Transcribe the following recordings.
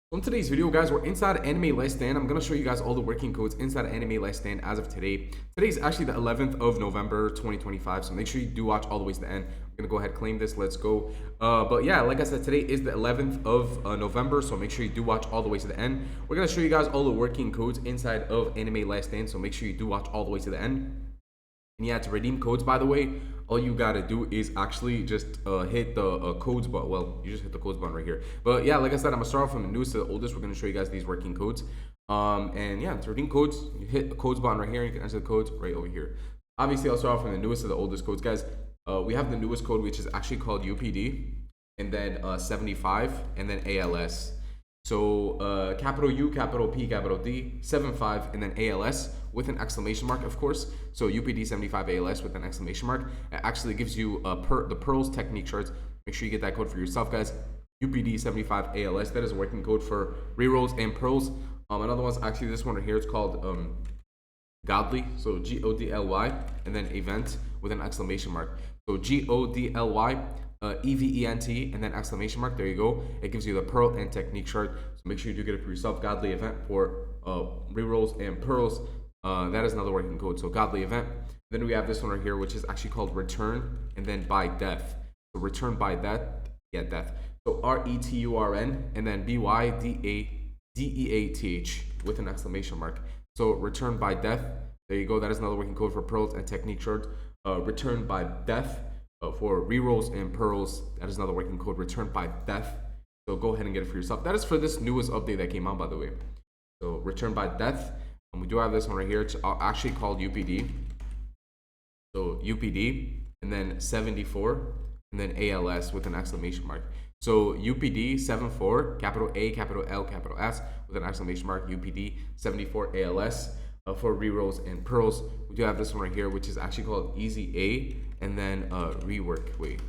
So in today's video, guys, we're inside Anime Last Stand. I'm going to show you guys all the working codes inside Anime Last Stand as of today. Today is actually the 11th of November, 2025, so make sure you do watch all the way to the end. I'm going to go ahead and claim this. Let's go. But yeah, like I said, today is the 11th of November, so make sure you do watch all the way to the end. We're going to show you guys all the working codes inside of Anime Last Stand, so make sure you do watch all the way to the end. And yeah, to redeem codes, by the way, all you gotta do is actually just hit the codes button. Well, you just hit the codes button right here. But yeah, like I said, I'm gonna start off from the newest to the oldest. We're gonna show you guys these working codes. And yeah, to redeem codes, you hit the codes button right here. You can enter the codes right over here. Obviously, I'll start off from the newest to the oldest codes, guys. We have the newest code, which is actually called UPD, and then 75, and then ALS. So capital U, capital P, capital D, 75, and then ALS with an exclamation mark, of course. So UPD 75 ALS with an exclamation mark. It actually gives you the Pearls technique charts. Make sure you get that code for yourself, guys. UPD 75 ALS. That is a working code for rerolls and pearls. Another one's actually this one right here. It's called Godly. So GODLY, and then event with an exclamation mark. So GODLY. EVENT, and then exclamation mark. There you go. It gives you the pearl and technique chart. So make sure you do get it for yourself. Godly event for rerolls and pearls. That is another working code. So godly event. Then we have this one right here, which is actually called return, and then by death. So return by death. Yeah, death. So RETURN, and then BYDADEATH with an exclamation mark. So return by death. There you go. That is another working code for pearls and technique chart. Return by death. For rerolls and pearls, that is another working code, return by death. So go ahead and get it for yourself. That is for this newest update that came out, by the way. So return by death. And we do have this one right here. It's actually called UPD. So UPD, and then 74, and then ALS with an exclamation mark. So UPD 74, capital A, capital L, capital S with an exclamation mark. UPD 74 ALS. For rerolls and pearls, we do have this one right here, which is actually called Easy A, and then rework. Wait,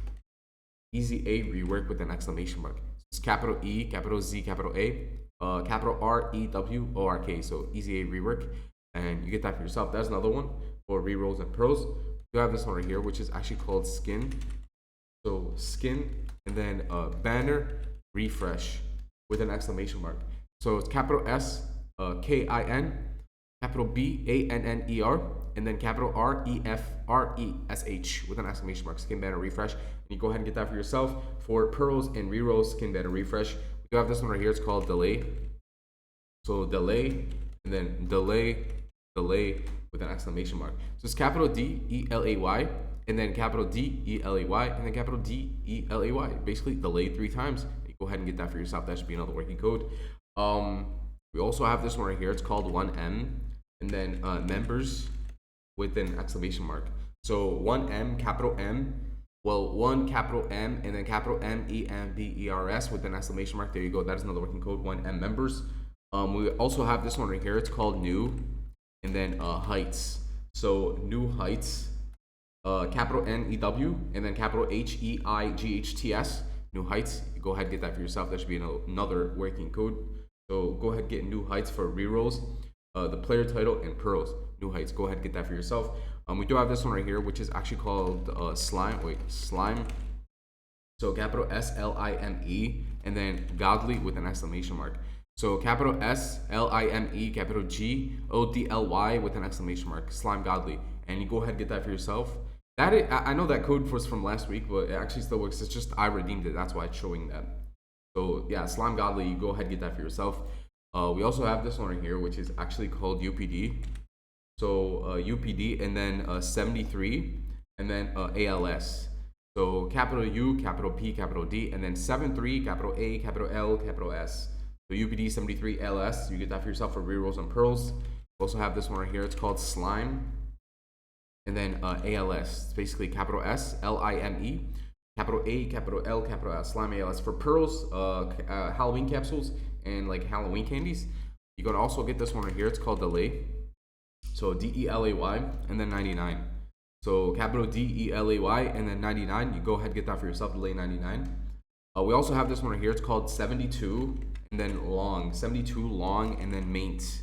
Easy A rework with an exclamation mark. It's capital E, capital Z, capital A, capital REWORK. So Easy A rework, and you get that for yourself. That's another one for rerolls and pearls. We do have this one right here, which is actually called Skin. So Skin, and then banner refresh with an exclamation mark. So it's capital S, KIN. Capital BANNER, and then capital REFRESH with an exclamation mark. Skin banner refresh. And you go ahead and get that for yourself. For pearls and rerolls, skin banner refresh. We do have this one right here. It's called delay. So delay, and then delay with an exclamation mark. So it's capital DELAY, and then capital DELAY, and then capital DELAY. Basically delay 3 times. You go ahead and get that for yourself. That should be another working code. We also have this one right here. It's called 1M, and then members with an exclamation mark. So 1M, capital M, well, 1 capital M, and then capital MEMBERS with an exclamation mark. There you go. That is another working code, 1M members. We also have this one right here. It's called new, and then heights. So new heights, capital NEW, and then capital HEIGHTS, new heights. You go ahead and get that for yourself. That should be another working code. So go ahead and get new heights for rerolls, the player title, and pearls. New heights. Go ahead and get that for yourself. We do have this one right here, which is actually called slime. Wait, slime. So capital SLIME, and then godly with an exclamation mark. So capital SLIME, capital GODLY with an exclamation mark. Slime godly, and you go ahead and get that for yourself. I know that code was from last week, but it actually still works. It's just I redeemed it. That's why it's showing that. So yeah, slime godly, you go ahead and get that for yourself. We also have this one right here, which is actually called UPD. So UPD, and then 73, and then ALS. So capital U, capital P, capital D, and then 73, capital A, capital L, capital S. So UPD 73 ALS, you get that for yourself for rerolls and pearls. We also have this one right here. It's called slime, and then ALS. It's basically capital SLIME. Capital A, capital L, capital S, slime ALS. For pearls, Halloween capsules, and like Halloween candies. You're gonna also get this one right here. It's called delay. So DELAY, and then 99. So capital DELAY, and then 99. You go ahead and get that for yourself. Delay 99. We also have this one right here. It's called 72, and then long. 72 long, and then maint.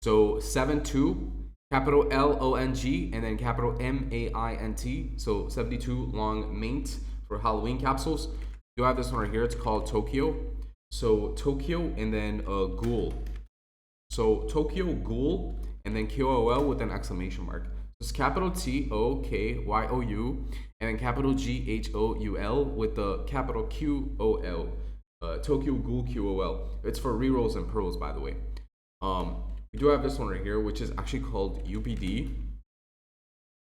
So 72. Capital LONG, and then capital MAINT. So 72 long maint for Halloween capsules. You have this one right here. It's called Tokyo. So Tokyo and then Ghoul. So Tokyo Ghoul and then QOL with an exclamation mark. It's capital TOKYOU and then capital GHOUL with the capital QOL. Tokyo Ghoul QOL. It's for rerolls and pearls, by the way. We do have this one right here, which is actually called UPD,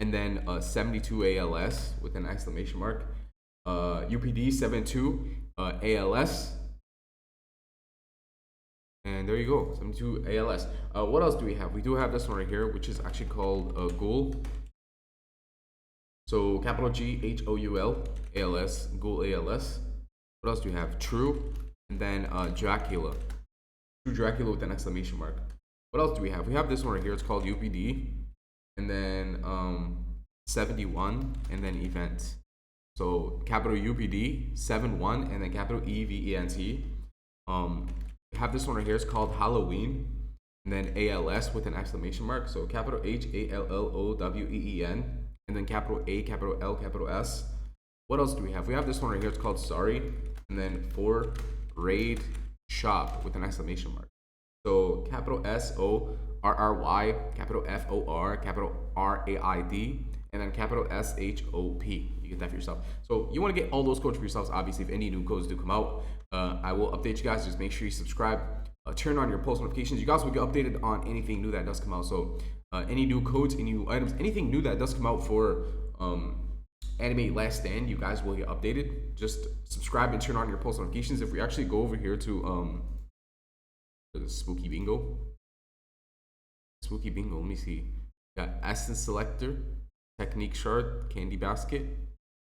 and then 72 ALS with an exclamation mark. UPD 72 ALS. And there you go, 72 ALS. What else do we have? We do have this one right here, which is actually called Ghoul. So capital GHOUL ALS, Ghoul ALS. What else do we have? True, and then Dracula. True Dracula with an exclamation mark. What else do we have? We have this one right here. It's called UPD, and then 71, and then event. So capital UPD 71, and then capital EVENT. We have this one right here. It's called Halloween, and then ALS with an exclamation mark. So capital HALLOWEEN, and then capital A, capital L, capital S. What else do we have? We have this one right here. It's called Sorry, and then for Raid Shop with an exclamation mark. So capital SORRY, capital FOR, capital RAID, and then capital SHOP. You get that for yourself. So you want to get all those codes for yourselves. Obviously, if any new codes do come out, I will update you guys. Just make sure you subscribe, turn on your post notifications. You guys will get updated on anything new that does come out. So any new codes, any new items, anything new that does come out for Anime Last Stand, you guys will get updated. Just subscribe and turn on your post notifications. If we actually go over here to the Spooky Bingo. Spooky Bingo, let me see. Got Essence Selector, Technique Shard, Candy Basket,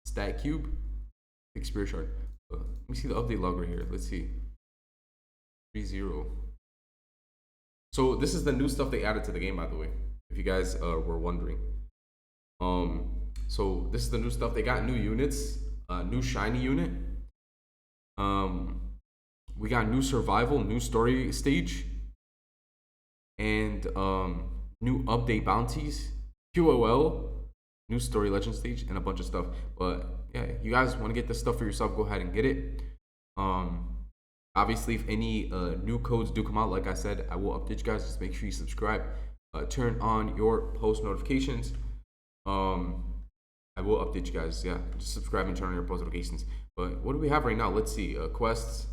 Stat Cube, Experience Shard. Let me see the update log right here. Let's see. 3.0. So this is the new stuff they added to the game, by the way, if you guys were wondering. So this is the new stuff. They got new units, new shiny unit. We got new survival, new story stage, and new update bounties, QOL, new story legend stage, and a bunch of stuff. But yeah, you guys want to get this stuff for yourself, go ahead and get it. Obviously, if any new codes do come out, like I said, I will update you guys. Just make sure you subscribe, turn on your post notifications. I will update you guys. Yeah, just subscribe and turn on your post notifications. But what do we have right now? Let's see. Quests,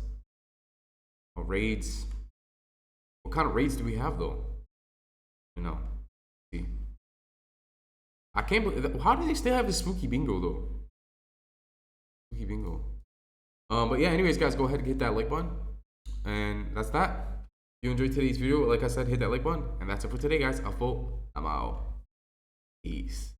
raids. What kind of raids do we have though? You know, see. I can't believe. How do they still have the Spooky Bingo though? Spooky Bingo. But yeah, anyways, guys, go ahead and hit that like button, and that's that. If you enjoyed today's video, like I said, hit that like button, and that's it for today, guys. AlphaBolt, I'm out. Peace.